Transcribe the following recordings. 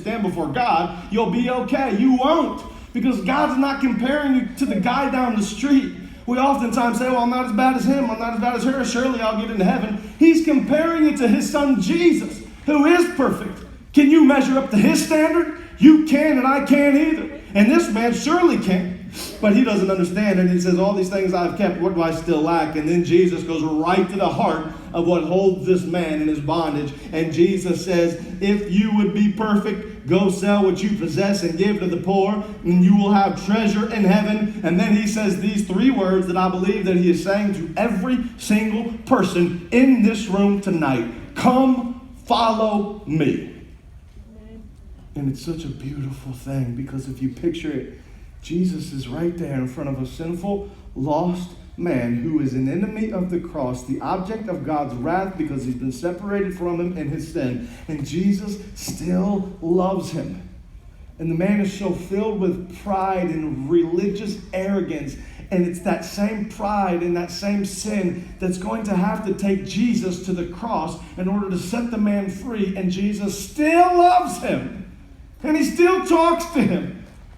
stand before God, you'll be okay. You won't, because God's not comparing you to the guy down the street. We oftentimes say, well, I'm not as bad as him, I'm not as bad as her, surely I'll get into heaven. He's comparing it to his son Jesus, who is perfect. Can you measure up to his standard? You can, and I can't either. And this man surely can. But he doesn't understand, and he says, all these things I've kept, what do I still lack? And then Jesus goes right to the heart of what holds this man in his bondage. And Jesus says, if you would be perfect, go sell what you possess and give to the poor, and you will have treasure in heaven. And then he says these three words that I believe that he is saying to every single person in this room tonight: come follow me. And it's such a beautiful thing, because if you picture it, Jesus is right there in front of a sinful, lost man who is an enemy of the cross, the object of God's wrath because he's been separated from him in his sin. And Jesus still loves him. And the man is so filled with pride and religious arrogance. And it's that same pride and that same sin that's going to have to take Jesus to the cross in order to set the man free. And Jesus still loves him. And he still talks to him.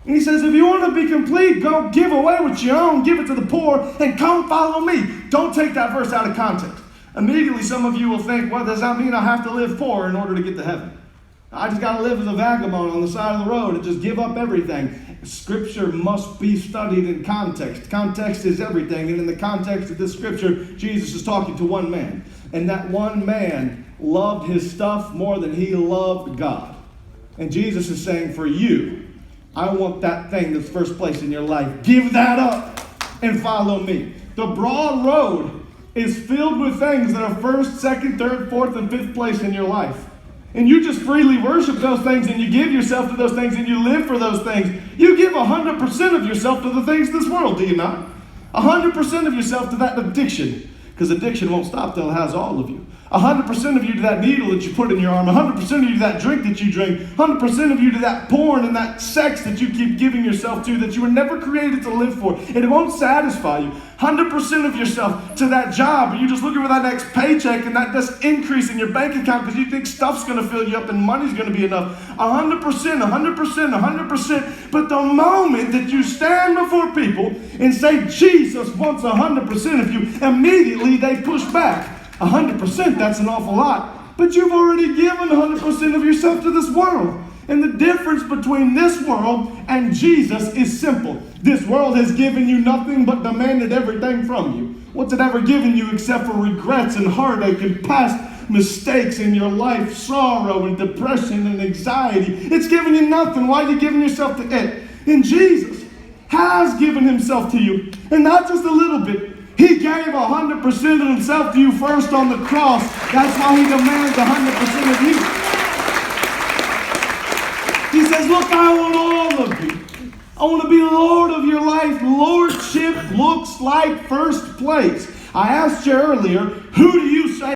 And he says, if you want to be complete, go give away what you own, give it to the poor, and come follow me. Don't take that verse out of context. Immediately, some of you will think, well, does that mean I have to live poor in order to get to heaven? I just got to live as a vagabond on the side of the road and just give up everything. Scripture must be studied in context. Context is everything. And in the context of this scripture, Jesus is talking to one man. And that one man loved his stuff more than he loved God. And Jesus is saying, for you, I want that thing that's first place in your life. Give that up and follow me. The broad road is filled with things that are first, second, third, fourth, and fifth place in your life. And you just freely worship those things, and you give yourself to those things, and you live for those things. You give 100% of yourself to the things of this world, do you not? 100% of yourself to that addiction. Because addiction won't stop till it has all of you. 100% of you to that needle that you put in your arm. 100% of you to that drink that you drink. 100% of you to that porn and that sex that you keep giving yourself to, that you were never created to live for. And it won't satisfy you. 100% of yourself to that job where you're just looking for that next paycheck and that just increase in your bank account because you think stuff's going to fill you up and money's going to be enough. 100%, 100%, 100%. But the moment that you stand before people and say Jesus wants 100% of you, immediately they push back. 100%, that's an awful lot. But you've already given 100% of yourself to this world. And the difference between this world and Jesus is simple. This world has given you nothing but demanded everything from you. What's it ever given you except for regrets and heartache and past mistakes in your life, sorrow and depression and anxiety? It's given you nothing. Why are you giving yourself to it? And Jesus has given himself to you. And not just a little bit. He gave 100% of himself to you first on the cross. That's why he demands 100% of you. He says, look, I want all of you. I want to be Lord of your life. Lordship looks like first place. I asked you earlier, who do you say